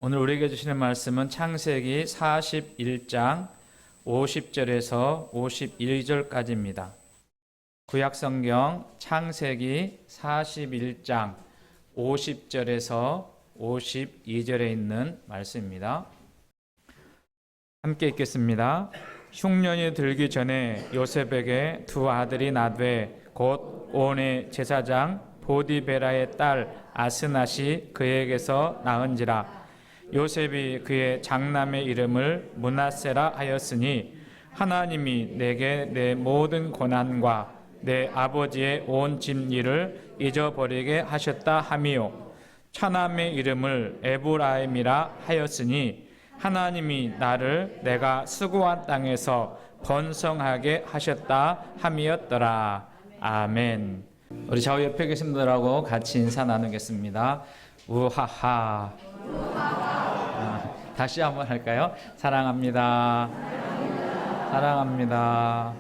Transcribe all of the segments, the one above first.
오늘 우리에게 주시는 말씀은 창세기 41장 50절에서 51절까지입니다. 구약성경 창세기 41장 50절에서 52절에 있는 말씀입니다. 함께 읽겠습니다. 흉년이 들기 전에 요셉에게 두 아들이 나되 곧 온의 제사장 보디베라의 딸 아스낫이 그에게서 낳은지라. 요셉이 그의 장남의 이름을 므낫세라 하였으니 하나님이 내게 내 모든 고난과 내 아버지의 온 집일을 잊어버리게 하셨다 하미요. 차남의 이름을 에브라임이라 하였으니 하나님이 나를 내가 수고한 땅에서 번성하게 하셨다 함이었더라. 아멘. 우리 좌우 옆에 계신 분들하고 같이 인사 나누겠습니다. 우하하. 다시 한번 할까요? 사랑합니다. 사랑합니다.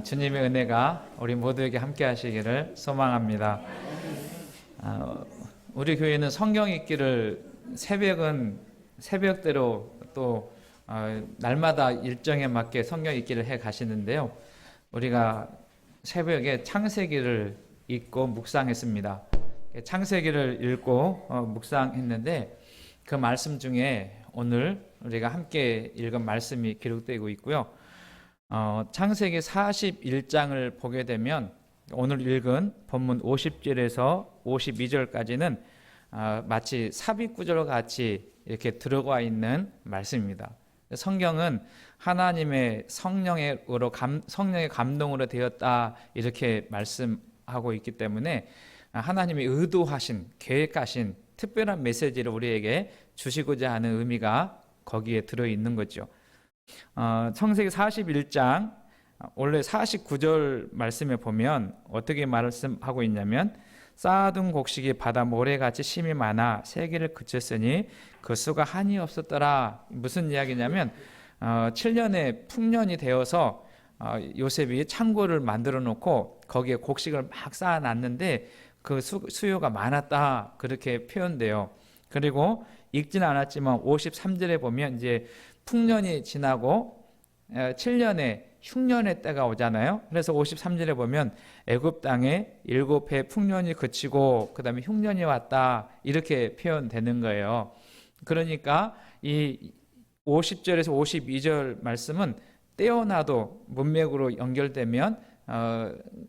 주님의 은혜가 우리 모두에게 함께 하시기를 소망합니다. 우리 교회는 성경 읽기를 새벽대로 또 날마다 일정에 맞게 성경 읽기를 해 가시는데요. 우리가 새벽에 창세기를 읽고 묵상했습니다. 창세기를 읽고 묵상했는데 그 말씀 중에 오늘 우리가 함께 읽은 말씀이 기록되고 있고요. 창세기 41장을 보게 되면 오늘 읽은 본문 50절에서 52절까지는 마치 삽입구절 같이 이렇게 들어가 있는 말씀입니다. 성경은 하나님의 성령의 감동으로 되었다 이렇게 말씀하고 있기 때문에 하나님이 의도하신 계획하신 특별한 메시지를 우리에게 주시고자 하는 의미가 거기에 들어있는 거죠. 창세기 41장 원래 49절 말씀에 보면 어떻게 말씀하고 있냐면 쌓아둔 곡식이 바다 모래같이 심이 많아 세기를 그쳤으니 그 수가 한이 없었더라. 무슨 이야기냐면 7년의 풍년이 되어서 요셉이 창고를 만들어 놓고 거기에 곡식을 막 쌓아놨는데 그 수요가 많았다 그렇게 표현돼요. 그리고 읽지는 않았지만 53절에 보면 이제 풍년이 지나고 7년에 흉년의 때가 오잖아요. 그래서 53절에 보면 애굽 땅에 7해 풍년이 그치고 그 다음에 흉년이 왔다 이렇게 표현되는 거예요. 그러니까 이 50절에서 52절 말씀은 떼어놔도 문맥으로 연결되면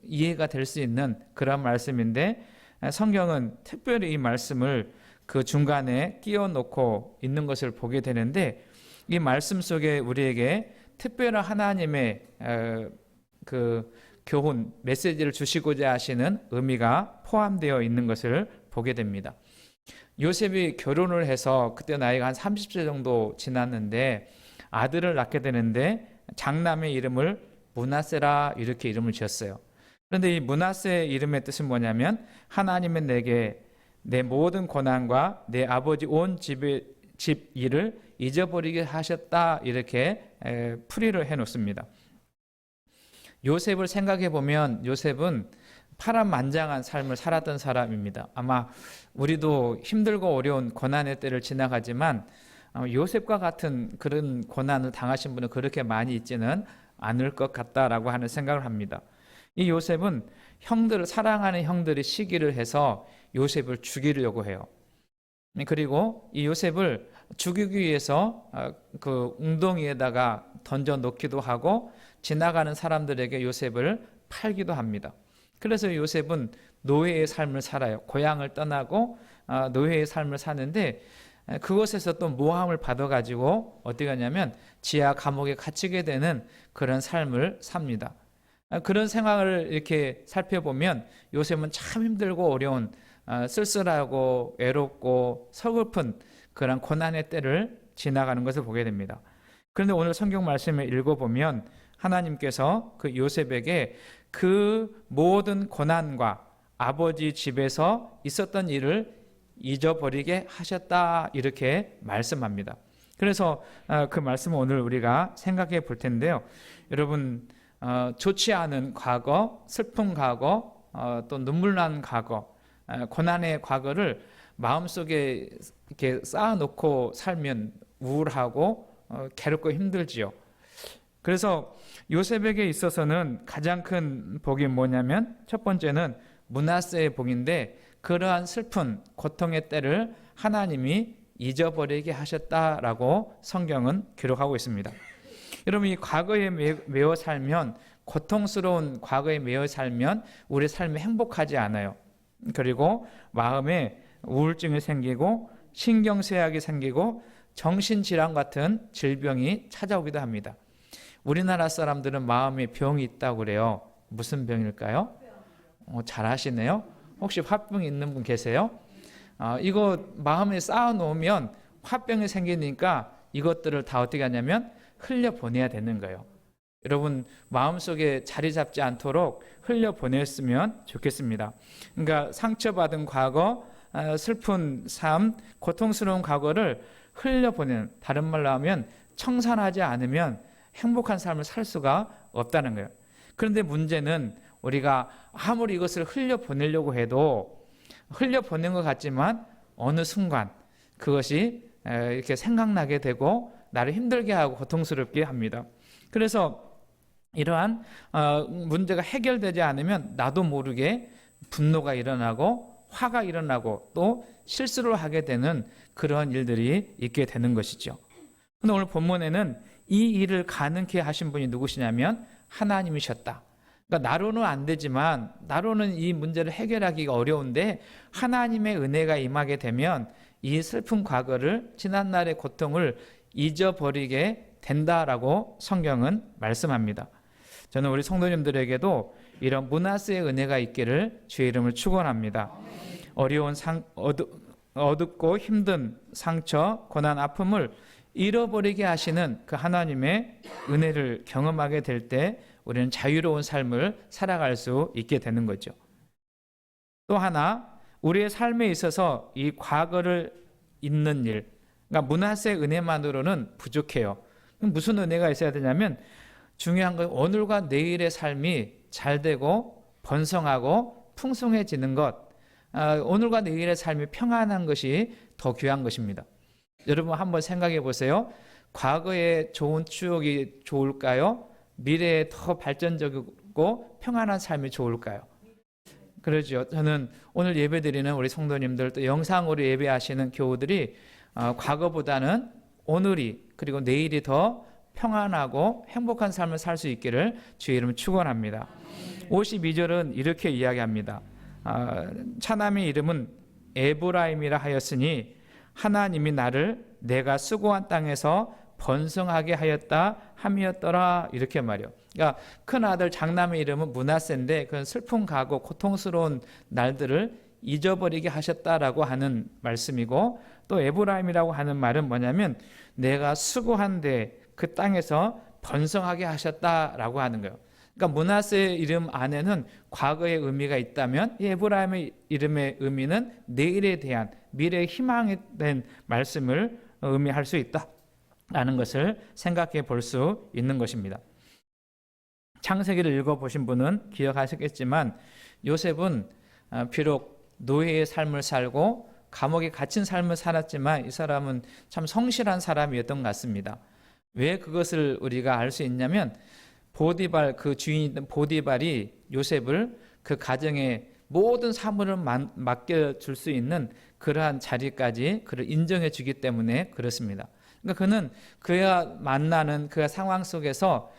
이해가 될 수 있는 그런 말씀인데 성경은 특별히 이 말씀을 그 중간에 끼워 놓고 있는 것을 보게 되는데 이 말씀 속에 우리에게 특별한 하나님의 그 교훈, 메시지를 주시고자 하시는 의미가 포함되어 있는 것을 보게 됩니다. 요셉이 결혼을 해서 그때 나이가 한 30세 정도 지났는데 아들을 낳게 되는데 장남의 이름을 므낫세라 이렇게 이름을 지었어요. 그런데 이 므낫세 이름의 뜻은 뭐냐면 하나님은 내게 내 모든 고난과 내 아버지 온 집 일을 잊어버리게 하셨다 이렇게 풀이를 해놓습니다. 요셉을 생각해 보면 요셉은 파란만장한 삶을 살았던 사람입니다. 아마 우리도 힘들고 어려운 고난의 때를 지나가지만 요셉과 같은 그런 고난을 당하신 분은 그렇게 많이 있지는 않을 것 같다라고 하는 생각을 합니다. 이 요셉은 사랑하는 형들이 시기를 해서 요셉을 죽이려고 해요. 그리고 이 요셉을 죽이기 위해서 그 웅덩이에다가 던져 놓기도 하고 지나가는 사람들에게 요셉을 팔기도 합니다. 그래서 요셉은 노예의 삶을 살아요. 고향을 떠나고 노예의 삶을 사는데 그곳에서 또 모함을 받아가지고 어디 가냐면 지하 감옥에 갇히게 되는 그런 삶을 삽니다. 그런 생활을 이렇게 살펴보면 요셉은 참 힘들고 어려운 쓸쓸하고 외롭고 서글픈 그런 고난의 때를 지나가는 것을 보게 됩니다. 그런데 오늘 성경 말씀을 읽어보면 하나님께서 그 요셉에게 그 모든 고난과 아버지 집에서 있었던 일을 잊어버리게 하셨다 이렇게 말씀합니다. 그래서 그 말씀을 오늘 우리가 생각해 볼 텐데요. 여러분 좋지 않은 과거, 슬픈 과거, 또 눈물 난 과거 고난의 과거를 마음속에 이렇게 쌓아놓고 살면 우울하고 괴롭고 힘들지요. 그래서 요셉에게 있어서는 가장 큰 복이 뭐냐면 첫 번째는 므낫세의 복인데 그러한 슬픈 고통의 때를 하나님이 잊어버리게 하셨다라고 성경은 기록하고 있습니다. 여러분, 이 과거에 매여 살면, 고통스러운 과거에 매여 살면 우리 삶이 행복하지 않아요. 그리고 마음에 우울증이 생기고 신경쇠약이 생기고 정신질환 같은 질병이 찾아오기도 합니다. 우리나라 사람들은 마음에 병이 있다고 그래요. 무슨 병일까요? 잘 아시네요. 혹시 화병 있는 분 계세요? 이거 마음에 쌓아놓으면 화병이 생기니까 이것들을 다 어떻게 하냐면 흘려보내야 되는 거예요. 여러분, 마음속에 자리 잡지 않도록 흘려보냈으면 좋겠습니다. 그러니까 상처받은 과거, 슬픈 삶, 고통스러운 과거를 흘려보내는, 다른 말로 하면 청산하지 않으면 행복한 삶을 살 수가 없다는 거예요. 그런데 문제는 우리가 아무리 이것을 흘려보내려고 해도 흘려보낸 것 같지만 어느 순간 그것이 이렇게 생각나게 되고 나를 힘들게 하고 고통스럽게 합니다. 그래서 이러한 문제가 해결되지 않으면 나도 모르게 분노가 일어나고 화가 일어나고 또 실수를 하게 되는 그런 일들이 있게 되는 것이죠. 근데 오늘 본문에는 이 일을 가능케 하신 분이 누구시냐면 하나님이셨다. 그러니까 나로는 안 되지만, 나로는 이 문제를 해결하기가 어려운데 하나님의 은혜가 임하게 되면 이 슬픈 과거를, 지난날의 고통을 잊어버리게 된다라고 성경은 말씀합니다. 저는 우리 성도님들에게도 이런 므낫세의 은혜가 있기를 주의 이름을 축원합니다. 어려운 어둡고 힘든 상처, 고난, 아픔을 잃어버리게 하시는 그 하나님의 은혜를 경험하게 될 때 우리는 자유로운 삶을 살아갈 수 있게 되는 거죠. 또 하나, 우리의 삶에 있어서 이 과거를 잊는 일, 그러니까 므낫세의 은혜만으로는 부족해요. 무슨 은혜가 있어야 되냐면 중요한 건 오늘과 내일의 삶이 잘 되고 번성하고 풍성해지는 것, 오늘과 내일의 삶이 평안한 것이 더 귀한 것입니다. 여러분 한번 생각해 보세요. 과거의 좋은 추억이 좋을까요? 미래에 더 발전적이고 평안한 삶이 좋을까요? 그러죠. 저는 오늘 예배드리는 우리 성도님들, 또 영상으로 예배하시는 교우들이 과거보다는 오늘이, 그리고 내일이 더 평안하고 행복한 삶을 살 수 있기를 주의 이름으로 축원합니다. 52절은 이렇게 이야기합니다. 차남의 이름은 에브라임이라 하였으니 하나님이 나를 내가 수고한 땅에서 번성하게 하였다 함이었더라, 이렇게 말이요. 그러니까 큰 아들 장남의 이름은 므낫세인데 그건 슬픈 과거, 고통스러운 날들을 잊어버리게 하셨다라고 하는 말씀이고, 또 에브라임이라고 하는 말은 뭐냐면 내가 수고한데 그 땅에서 번성하게 하셨다라고 하는 거예요. 그러니까 므낫세의 이름 안에는 과거의 의미가 있다면 이 에브라임의 이름의 의미는 내일에 대한, 미래의 희망에 대한 말씀을 의미할 수 있다라는 것을 생각해 볼 수 있는 것입니다. 창세기를 읽어보신 분은 기억하셨겠지만 요셉은 비록 노예의 삶을 살고 감옥에 갇힌 삶을 살았지만 이 사람은 참 성실한 사람이었던 것 같습니다. 왜 그것을 우리가 알 수 있냐면 보디발, 그 주인이던 보디발이 요셉을 그 가정의 모든 사물을 맡겨줄 수 있는 그러한 자리까지 그를 인정해 주기 때문에 그렇습니다. 그러니까 그는 그가 만나는 그 상황 속에서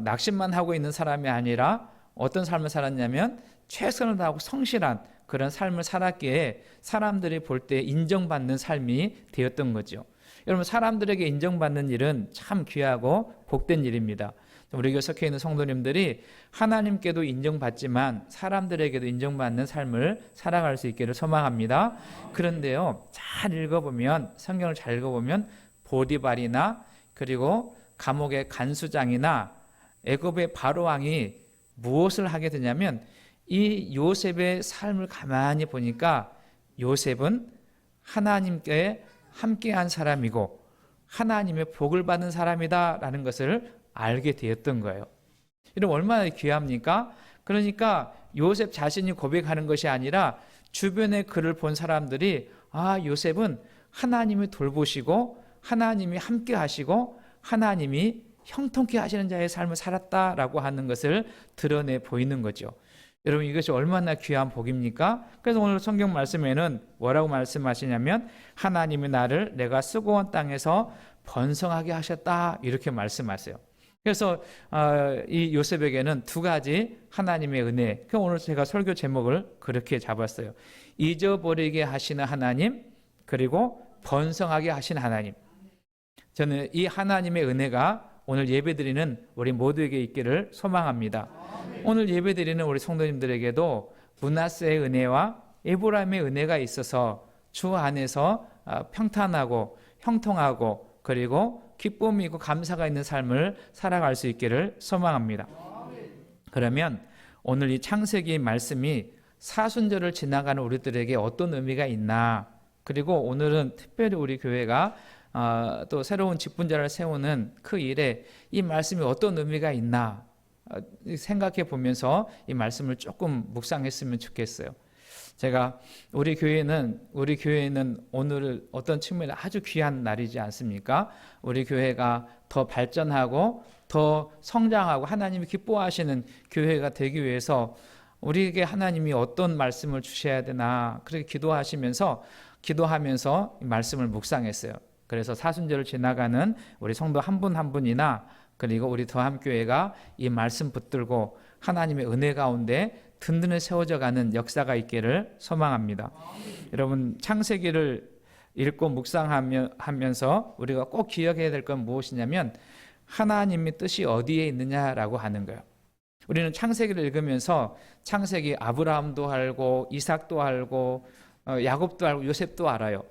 낙심만 하고 있는 사람이 아니라 어떤 삶을 살았냐면 최선을 다하고 성실한 그런 삶을 살았기에 사람들이 볼 때 인정받는 삶이 되었던 거죠. 여러분, 사람들에게 인정받는 일은 참 귀하고 복된 일입니다. 우리 교회 속해 있는 성도님들이 하나님께도 인정받지만 사람들에게도 인정받는 삶을 살아갈 수 있기를 소망합니다. 그런데요, 잘 읽어보면, 성경을 잘 읽어보면 보디발이나 그리고 감옥의 간수장이나 애굽의 바로왕이 무엇을 하게 되냐면 이 요셉의 삶을 가만히 보니까 요셉은 하나님께 함께한 사람이고 하나님의 복을 받는 사람이다라는 것을 알게 되었던 거예요. 이럼 얼마나 귀합니까? 그러니까 요셉 자신이 고백하는 것이 아니라 주변의 그를 본 사람들이 요셉은 하나님이 돌보시고 하나님이 함께 하시고 하나님이 형통케 하시는 자의 삶을 살았다라고 하는 것을 드러내 보이는 거죠. 여러분, 이것이 얼마나 귀한 복입니까? 그래서 오늘 성경 말씀에는 뭐라고 말씀하시냐면 하나님이 나를 내가 쓰고 온 땅에서 번성하게 하셨다, 이렇게 말씀하세요. 그래서 이 요셉에게는 두 가지 하나님의 은혜, 오늘 제가 설교 제목을 그렇게 잡았어요. 잊어버리게 하시는 하나님, 그리고 번성하게 하시는 하나님. 저는 이 하나님의 은혜가 오늘 예배드리는 우리 모두에게 있기를 소망합니다. 오늘 예배드리는 우리 성도님들에게도 므낫세의 은혜와 에브라임의 은혜가 있어서 주 안에서 평탄하고 형통하고 그리고 기쁨이 있고 감사가 있는 삶을 살아갈 수 있기를 소망합니다. 그러면 오늘 이 창세기 말씀이 사순절을 지나가는 우리들에게 어떤 의미가 있나, 그리고 오늘은 특별히 우리 교회가 또 새로운 직분자를 세우는 그 일에 이 말씀이 어떤 의미가 있나 생각해 보면서 이 말씀을 조금 묵상했으면 좋겠어요. 제가 우리 교회는 오늘 어떤 측면에 아주 귀한 날이지 않습니까? 우리 교회가 더 발전하고 더 성장하고 하나님이 기뻐하시는 교회가 되기 위해서 우리에게 하나님이 어떤 말씀을 주셔야 되나, 그렇게 기도하면서 이 말씀을 묵상했어요. 그래서 사순절을 지나가는 우리 성도 한 분 한 분이나 그리고 우리 더함교회가 이 말씀 붙들고 하나님의 은혜 가운데 든든히 세워져 가는 역사가 있기를 소망합니다. 여러분, 창세기를 읽고 묵상하면서 우리가 꼭 기억해야 될 건 무엇이냐면 하나님의 뜻이 어디에 있느냐라고 하는 거예요. 우리는 창세기를 읽으면서 창세기 아브라함도 알고 이삭도 알고 야곱도 알고 요셉도 알아요.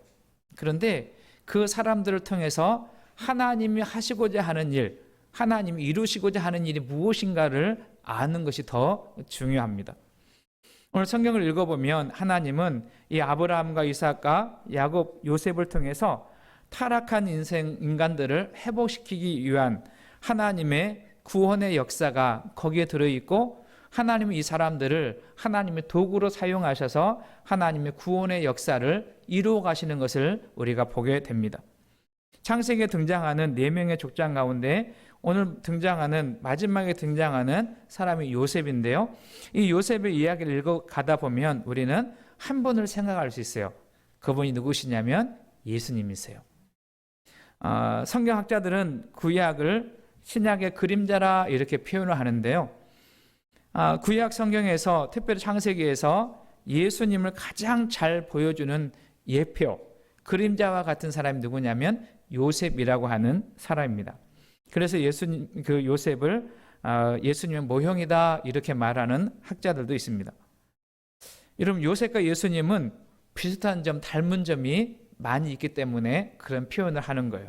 그런데 그 사람들을 통해서 하나님이 하시고자 하는 일, 하나님이 이루시고자 하는 일이 무엇인가를 아는 것이 더 중요합니다. 오늘 성경을 읽어보면 하나님은 이 아브라함과 이삭과 야곱, 요셉을 통해서 타락한 인간들을 회복시키기 위한 하나님의 구원의 역사가 거기에 들어있고, 하나님은 이 사람들을 하나님의 도구로 사용하셔서 하나님의 구원의 역사를 이루어 가시는 것을 우리가 보게 됩니다. 창세기에 등장하는 4명의 족장 가운데 오늘 마지막에 등장하는 사람이 요셉인데요. 이 요셉의 이야기를 읽어가다 보면 우리는 한 분을 생각할 수 있어요. 그분이 누구시냐면 예수님이세요. 성경학자들은 구약을 신약의 그림자라 이렇게 표현을 하는데요. 구약 성경에서 특별히 창세기에서 예수님을 가장 잘 보여주는 예표, 그림자와 같은 사람이 누구냐면 요셉이라고 하는 사람입니다. 그래서 요셉을 예수님의 모형이다 이렇게 말하는 학자들도 있습니다. 여러분, 요셉과 예수님은 비슷한 점, 닮은 점이 많이 있기 때문에 그런 표현을 하는 거예요.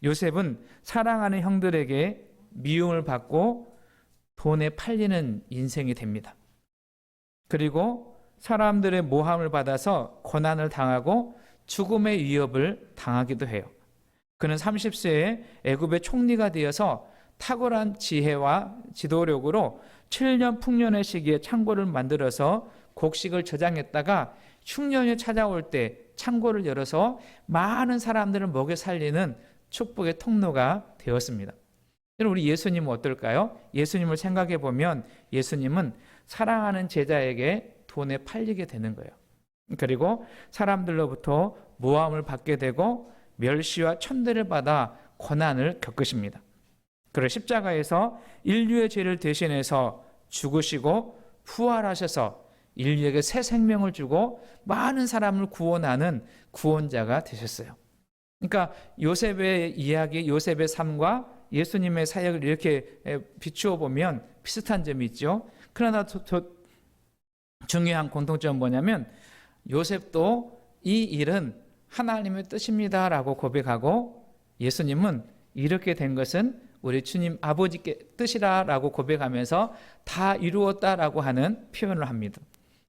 요셉은 사랑하는 형들에게 미움을 받고 돈에 팔리는 인생이 됩니다. 그리고 사람들의 모함을 받아서 고난을 당하고 죽음의 위협을 당하기도 해요. 그는 30세에 애굽의 총리가 되어서 탁월한 지혜와 지도력으로 7년 풍년의 시기에 창고를 만들어서 곡식을 저장했다가 흉년이 찾아올 때 창고를 열어서 많은 사람들을 먹여 살리는 축복의 통로가 되었습니다. 여러분, 우리 예수님은 어떨까요? 예수님을 생각해 보면 예수님은 사랑하는 제자에게 돈에 팔리게 되는 거예요. 그리고 사람들로부터 모함을 받게 되고 멸시와 천대를 받아 고난을 겪으십니다. 그리고 십자가에서 인류의 죄를 대신해서 죽으시고 부활하셔서 인류에게 새 생명을 주고 많은 사람을 구원하는 구원자가 되셨어요. 그러니까 요셉의 이야기, 요셉의 삶과 예수님의 사역을 이렇게 비추어 보면 비슷한 점이 있죠. 그러나 더 중요한 공통점은 뭐냐면 요셉도 이 일은 하나님의 뜻입니다라고 고백하고, 예수님은 이렇게 된 것은 우리 주님 아버지께 뜻이라고 고백하면서 다 이루었다라고 하는 표현을 합니다.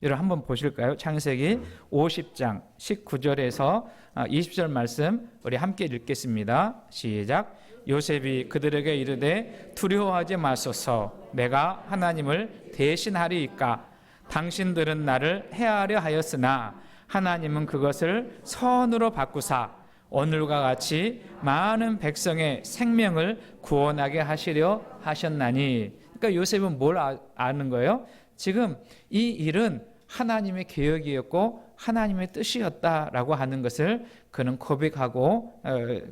여러분 한번 보실까요? 창세기 50장 19절에서 20절 말씀 우리 함께 읽겠습니다. 시작. 요셉이 그들에게 이르되 두려워하지 마소서, 내가 하나님을 대신하리이까. 당신들은 나를 해하려 하였으나 하나님은 그것을 선으로 바꾸사 오늘과 같이 많은 백성의 생명을 구원하게 하시려 하셨나니. 그러니까 요셉은 뭘 아는 거예요? 지금 이 일은 하나님의 계획이었고 하나님의 뜻이었다라고 하는 것을 그는 고백하고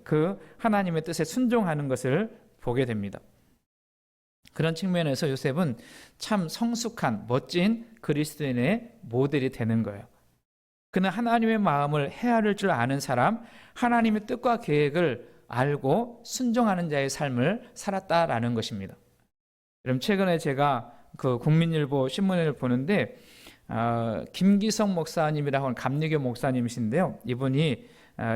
그 하나님의 뜻에 순종하는 것을 보게 됩니다. 그런 측면에서 요셉은 참 성숙한 멋진 그리스도인의 모델이 되는 거예요. 그는 하나님의 마음을 헤아릴 줄 아는 사람, 하나님의 뜻과 계획을 알고 순종하는 자의 삶을 살았다라는 것입니다. 여러분, 최근에 제가 그 국민일보 신문을 보는데 김기성 목사님이라고 하는 감리교 목사님이신데요. 이분이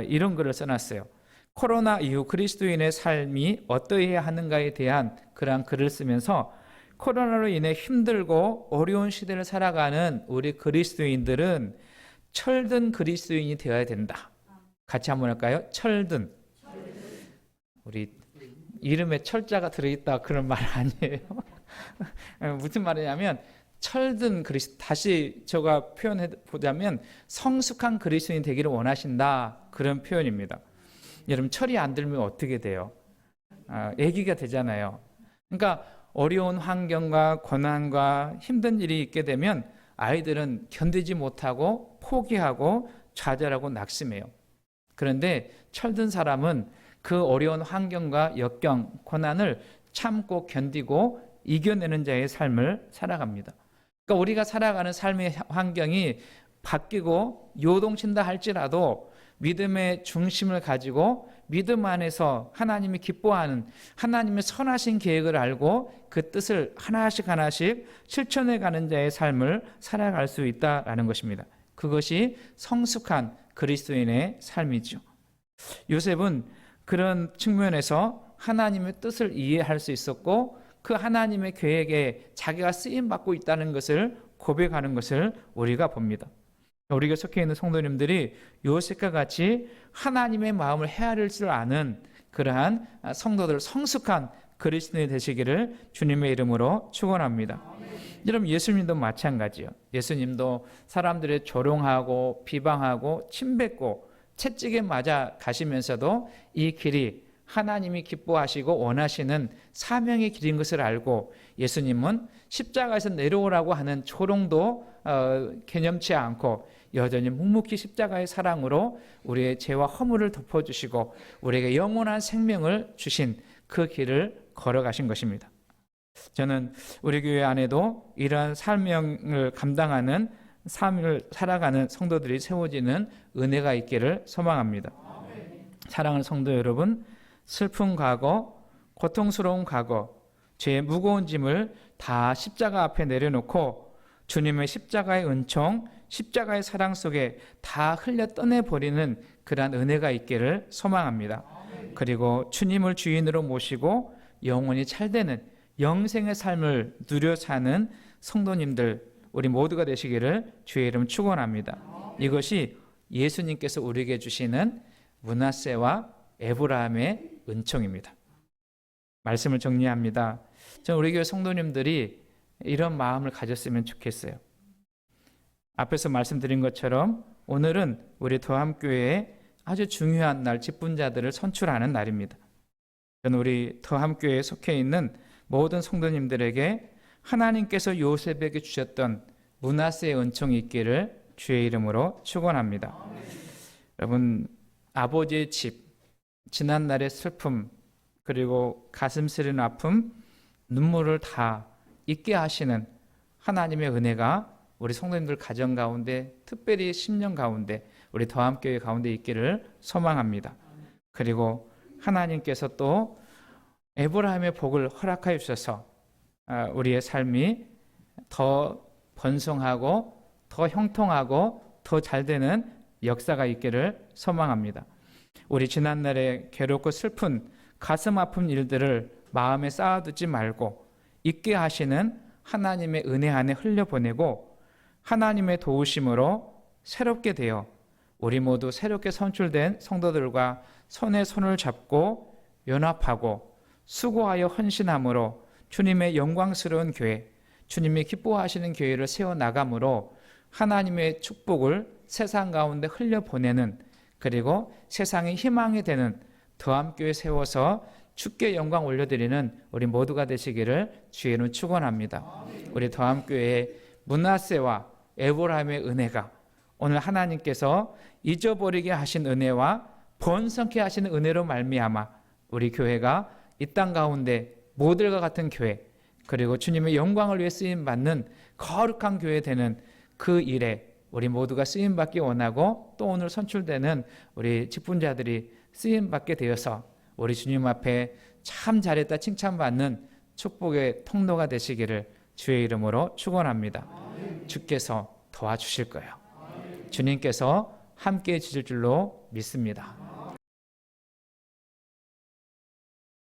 이런 글을 써놨어요. 코로나 이후 그리스도인의 삶이 어떠해야 하는가에 대한 그러한 글을 쓰면서 코로나로 인해 힘들고 어려운 시대를 살아가는 우리 그리스도인들은 철든 그리스도인이 되어야 된다. 같이 한번 할까요? 철든. 우리 이름에 철자가 들어있다 그런 말 아니에요. 무슨 말이냐면 철든 그리스도, 다시 제가 표현해 보자면 성숙한 그리스도인 되기를 원하신다, 그런 표현입니다. 여러분, 철이 안 들면 어떻게 돼요? 애기가 되잖아요. 그러니까 어려운 환경과 고난과 힘든 일이 있게 되면 아이들은 견디지 못하고 포기하고 좌절하고 낙심해요. 그런데 철든 사람은 그 어려운 환경과 역경, 고난을 참고 견디고 이겨내는 자의 삶을 살아갑니다. 그러니까 우리가 살아가는 삶의 환경이 바뀌고 요동친다 할지라도 믿음의 중심을 가지고 믿음 안에서 하나님이 기뻐하는 하나님의 선하신 계획을 알고 그 뜻을 하나씩 하나씩 실천해 가는 자의 삶을 살아갈 수 있다라는 것입니다. 그것이 성숙한 그리스도인의 삶이죠. 요셉은 그런 측면에서 하나님의 뜻을 이해할 수 있었고 그 하나님의 계획에 자기가 쓰임받고 있다는 것을 고백하는 것을 우리가 봅니다. 우리가 속해 있는 성도님들이 요셉과 같이 하나님의 마음을 헤아릴 줄 아는 그러한 성도들, 성숙한 그리스도인이 되시기를 주님의 이름으로 축원합니다. 여러분, 예수님도 마찬가지요. 예수님도 사람들의 조롱하고 비방하고 침뱉고 채찍에 맞아 가시면서도 이 길이 하나님이 기뻐하시고 원하시는 사명의 길인 것을 알고 예수님은 십자가에서 내려오라고 하는 조롱도 개념치 않고 여전히 묵묵히 십자가의 사랑으로 우리의 죄와 허물을 덮어주시고 우리에게 영원한 생명을 주신 그 길을 걸어가신 것입니다. 저는 우리 교회 안에도 이러한 사명을 감당하는 삶을 살아가는 성도들이 세워지는 은혜가 있기를 소망합니다. 사랑하는 성도 여러분, 슬픈 과거, 고통스러운 과거, 죄의 무거운 짐을 다 십자가 앞에 내려놓고 주님의 십자가의 은총, 십자가의 사랑 속에 다 흘려 떠내버리는 그러한 은혜가 있기를 소망합니다. 그리고 주님을 주인으로 모시고 영원히 찰되는 영생의 삶을 누려 사는 성도님들, 우리 모두가 되시기를 주의 이름 축원합니다. 이것이 예수님께서 우리에게 주시는 므낫세와 에브라함의 은총입니다. 말씀을 정리합니다. 저는 우리 교회 성도님들이 이런 마음을 가졌으면 좋겠어요. 앞에서 말씀드린 것처럼 오늘은 우리 더함교회에 아주 중요한 날, 직분자들을 선출하는 날입니다. 저는 우리 더함교회에 속해 있는 모든 성도님들에게 하나님께서 요셉에게 주셨던 므낫세의 은총이 있기를 주의 이름으로 축원합니다. 여러분, 아버지의 집, 지난날의 슬픔, 그리고 가슴 쓰리는 아픔, 눈물을 다 잊게 하시는 하나님의 은혜가 우리 성도님들 가정 가운데, 특별히 10년 가운데 우리 더함교회 가운데 있기를 소망합니다. 그리고 하나님께서 또 에브라함의 복을 허락하여 주셔서 우리의 삶이 더 번성하고 더 형통하고 더 잘되는 역사가 있기를 소망합니다. 우리 지난날의 괴롭고 슬픈 가슴 아픈 일들을 마음에 쌓아두지 말고 잊게 하시는 하나님의 은혜 안에 흘려보내고 하나님의 도우심으로 새롭게 되어 우리 모두 새롭게 선출된 성도들과 손에 손을 잡고 연합하고 수고하여 헌신함으로 주님의 영광스러운 교회, 주님이 기뻐하시는 교회를 세워나감으로 하나님의 축복을 세상 가운데 흘려보내는, 그리고 세상의 희망이 되는 더함교회 세워서 주께 영광 올려드리는 우리 모두가 되시기를 주의 이름으로 축원합니다. 우리 더함교회의 므낫세와 에브라임의 은혜가 오늘 하나님께서 잊어버리게 하신 은혜와 번성케 하시는 은혜로 말미암아 우리 교회가 이 땅 가운데 모델과 같은 교회, 그리고 주님의 영광을 위해 쓰임받는 거룩한 교회 되는 그 일에 우리 모두가 쓰임받기 원하고, 또 오늘 선출되는 우리 직분자들이 쓰임받게 되어서 우리 주님 앞에 참 잘했다 칭찬받는 축복의 통로가 되시기를 주의 이름으로 축원합니다. 주께서 도와주실 거예요. 주님께서 함께해 주실 줄로 믿습니다.